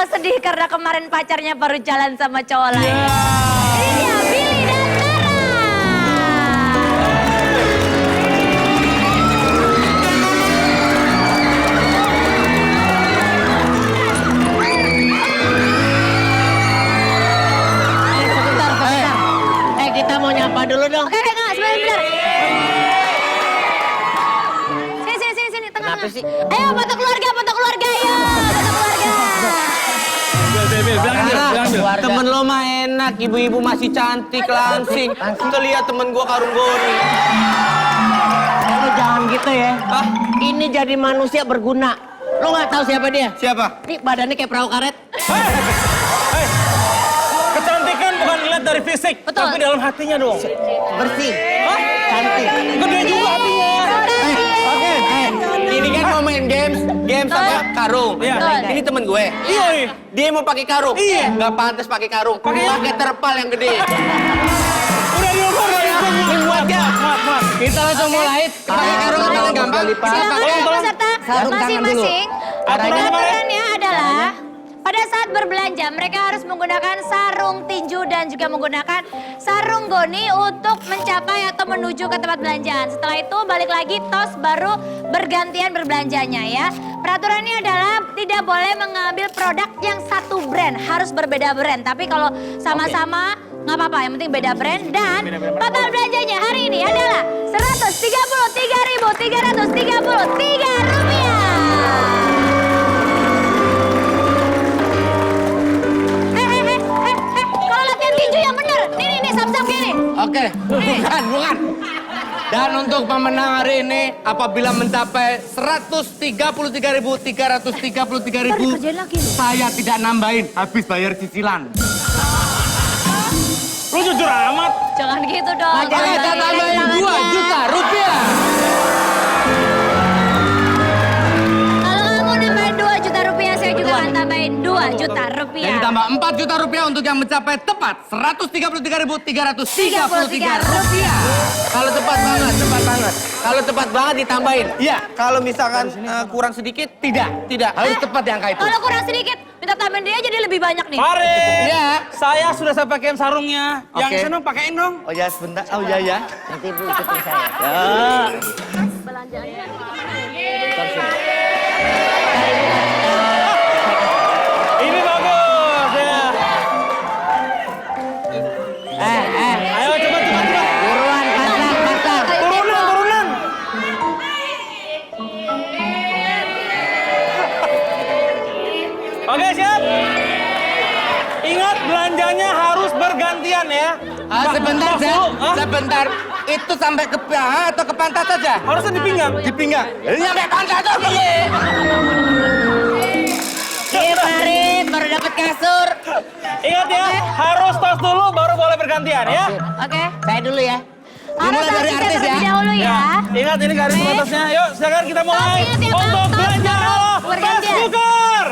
galau sedih karena kemarin pacarnya baru jalan sama cowok lain. Ini dia Billy dan Tara. Kita mau nyapa dulu dong. Oke, enggak, sebentar. Sini, tengah. Sih? Ayo, foto keluarga, ayo, foto keluarga. Temen lo mah enak, ibu-ibu masih cantik, langsing. Lihat temen gua karung goni. Lo jangan gitu ya. Hah? Ini jadi manusia berguna. Lo nggak tahu siapa dia? Siapa? Nih badannya kayak perahu karet. Hei, kecantikan bukan dilihat dari fisik, Betul. tapi dalam hatinya dong. Bersih. Hah? Cantik. Gede juga hatinya. Oke. Ini kan mau main games sama karung. Iya. Ini temen gue. Iya nih. Dia mau pakai karung. Iya. Nggak pantas pakai karung. Pakai terpal yang gede. Udah diukur. Ini buat ya. Maaf. Kita langsung mulai. Pakai karung yang paling gampang. Silakan peserta Sarung tangan dulu. masing-masing. Aturannya adalah pada saat berbelanja mereka harus menggunakan sarung tinju dan juga menggunakan sarung goni untuk mencapai atau menuju ke tempat belanjaan. Setelah itu balik lagi tos baru bergantian berbelanjanya ya. Peraturannya adalah tidak boleh mengambil produk yang satu brand, harus berbeda brand. Tapi kalau sama-sama nggak apa-apa, yang penting beda brand. Dan total belanjanya hari ini adalah Rp133.333 Kalau latihan tinju yang bener. Nih, sap-sap gini. Oke. Bukan. Dan untuk pemenang hari ini apabila mencapai 133.333.000, saya tidak nambahin, habis bayar cicilan. Lu jujur amat. Jangan gitu dong. Saya akan nambahin 2 juta rupiah. Kalau kamu nambahin 2 juta rupiah, saya juga akan tambahin 2 juta rupiah. Jadi tambah 4 juta rupiah untuk yang mencapai tepat 133.333 rupiah. Kalau tepat banget. Kalau tepat banget ditambahin. Iya. Kalau misalkan kurang sedikit, tidak. Harus tepat yang kayak itu. Kalau kurang sedikit, minta tambahin dia jadi lebih banyak nih. Mari. Iya. Saya sudah saya pakaiin sarungnya. Oke. Yang sana pakein dong. Oh ya sebentar. Oh ya. Nanti ibu ikutin saya. Ya. Ini bagus ya. Ayo cepat. Buruan, pasar. Turunan. Oke, siap. Ingat belanjanya harus bergantian ya. Sebentar, sebentar. Itu sampai ke paha atau ke pantat saja? Harusnya di pinggang. Di pinggang. Ini sampai pantat tuh. Iya, Farid, baru dapat kasur. Ingat ya, harus tos dulu baru boleh bergantian ya. Oke. Saya dulu ya. Harus dari artisnya artis ya. terlebih dahulu ya. Ingat ini garis Oke. batasnya. Yuk, silakan kita mulai Ingat ya, Bang. untuk Tos belanja baru Fast bergantian. Cooker.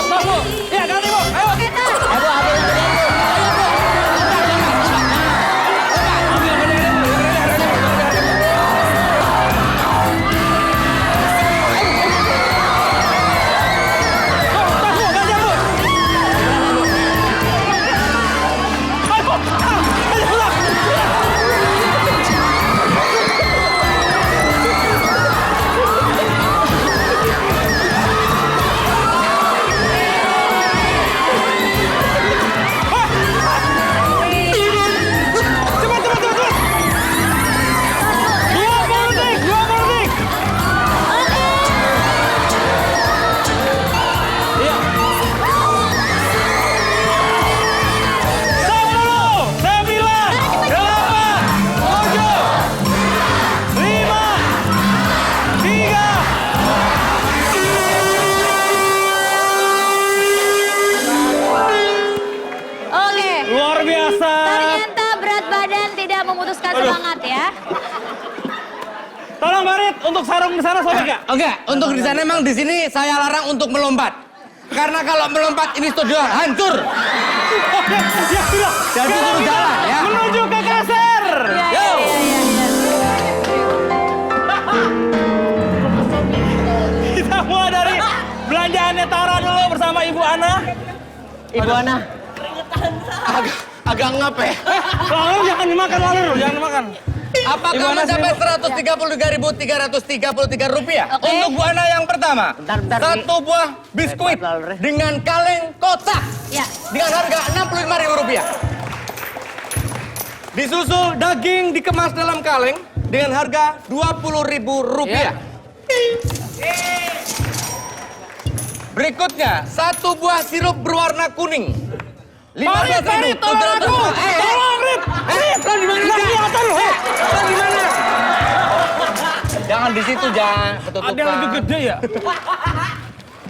Masuk. Iya, ganti, Bu. Ayo. Oke, tos. Tolong Barit, untuk sarung di sana sobek ya? Oke, untuk di sana emang di sini saya larang untuk melompat. Karena kalau melompat ini studio hancur. Ya sudah. Jadi suruh jalan ya. Menuju ke kasir. Iya. Kita mulai dari belanjaannya Tara dulu bersama Ibu Ana. Ibu Ana. Agak ngap ya. Lalu jangan dimakan, jangan dimakan. Apakah Ibu Ana mencapai seribu. 133.333 rupiah? Oke. Untuk Bu Ana yang pertama, Bentar, satu buah biskuit Lalu, Re. dengan kaleng kotak Ya. dengan harga Rp65.000. Disusul daging dikemas dalam kaleng dengan harga Rp20.000. Berikutnya, Satu buah sirup berwarna kuning. Farid, tolong aku. Tolong, Rip. Lo di mana? Nggak kelihatan loh. Lo di mana? Jangan di situ, jangan ketutupan. Ada yang lebih gede ya?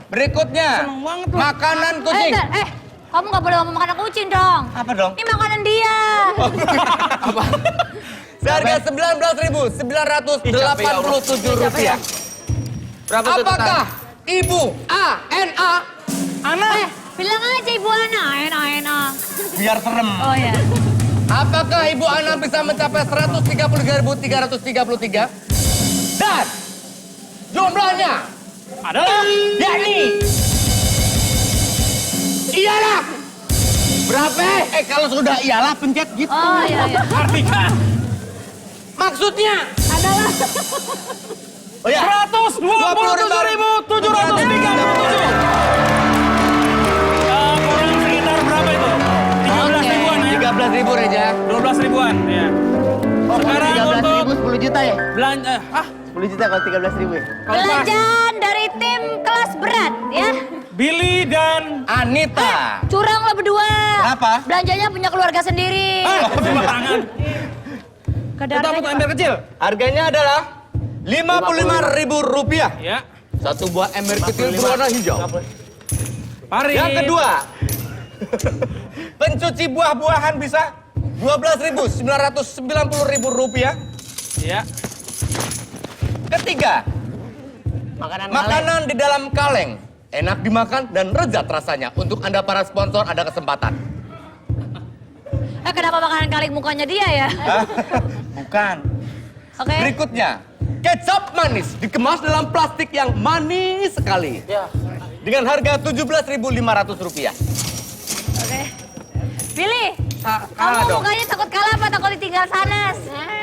Berikutnya, Seneng banget lu. makanan kucing. Kamu nggak boleh ngomong makanan kucing dong. Apa dong? Ini makanan dia. Apa? Seharga Rp19.987. Berapa tuh Apakah Ibu ANA? Ana. Bilang aja Ibu Ana, enak. Biar serem. Oh ya. Apakah Ibu Ana bisa mencapai 133.333? Dan jumlahnya Adalah. yakni iyalah berapa? Kalau sudah iyalah pencet gitu. Oh iya. Artika. Maksudnya Adalah. oh ya. 127.737. Kurang sekitar berapa itu? 13 ribuan ya? 13.000 Reja. 12 ribuan, ya. Sekarang 13.000 untuk 10 juta ya? belanja, 10 juta kalau 13.000 ya? Belanjaan dari tim kelas berat ya. Billy dan Anita. Curang lo berdua. Kenapa? Belanjanya punya keluarga sendiri. tangan. Kadar Kita untuk ember kecil. Harganya adalah Rp55.000. Ya. Satu buah ember kecil berwarna hijau. Farid. Yang kedua, pencuci buah-buahan bisa Rp12.990.000. Ya. Ketiga, makanan di dalam kaleng. Enak dimakan dan lezat rasanya. Untuk Anda para sponsor ada kesempatan. Kenapa makanan kaleng mukanya dia ya? Bukan. Oke. Berikutnya, kecap manis dikemas dalam plastik yang manis sekali. Dengan harga Rp17.500. Oke. Billy, Kalah kamu dong. mukanya takut kalah apa takut ditinggal Sanas?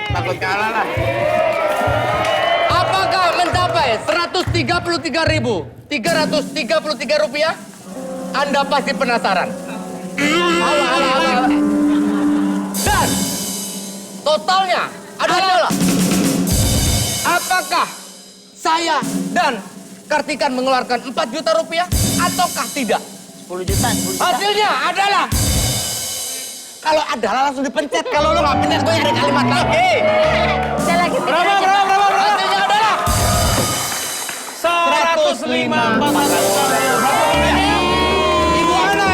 Takut kalah lah. Apakah mencapai Rp133.333? Anda pasti penasaran. Dan totalnya adalah apakah saya dan Kartikan mengeluarkan Rp4 juta ataukah tidak? 10 juta, 10 juta. Hasilnya adalah kalau adalah langsung dipencet. Kalau lo nggak pencet gue nyari kalimat lagi. Saya lagi pikir Berapa? aja, Pak. Hasilnya adalah 105. Berapa? Ibu Ana.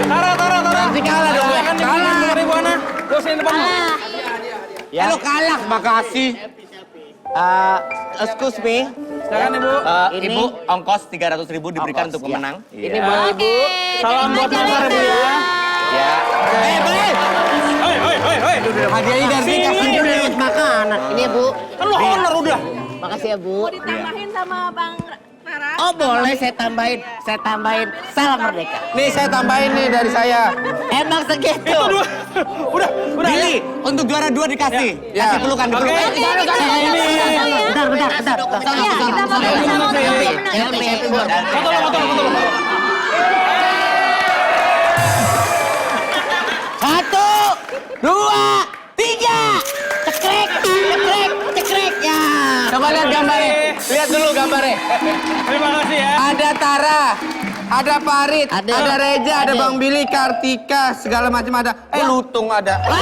Tara. Nanti kalah dong. Silakan Kalah. Ibu Ana. Gue sini depan. Ya. Lo kalah, makasih. Excuse me. Silakan Ibu. Ini- Ibu, ongkos 300.000 diberikan Ongkos, untuk ya. pemenang. Ini buat Oke. Salam buat terima Nazar, kasih, Bu, ya. Ya. Baik. Hei. Hadiahnya dari Sini. kasih Ini udah dapat makanan. Ini ya, Bu. Kan lo honor udah. Makasih ya, Bu. Ditambahin sama Bang Nara. Oh, boleh saya tambahin. Saya tambahin. Salam merdeka. Nih saya tambahin nih dari saya. Emang segitu. Itu dua. Udah. Billy, untuk juara 2 dikasih. Ya. Kasih pelukan, Oke. dipelukan. Oke, kita Ini. sama-sama ya. Bentar. Iya, kita mau bersama untuk pemenang. Happy, Bu. Foto lo. 1, 2, 3. Cekrek ya. Coba lihat gambarnya. Lihat dulu gambarnya. Terima kasih ya. Ada Tara, ada Farid, Ada. ada Reja, ada Ada. Bang Billy, Kartika, segala macam ada. Lutung ada. Wah,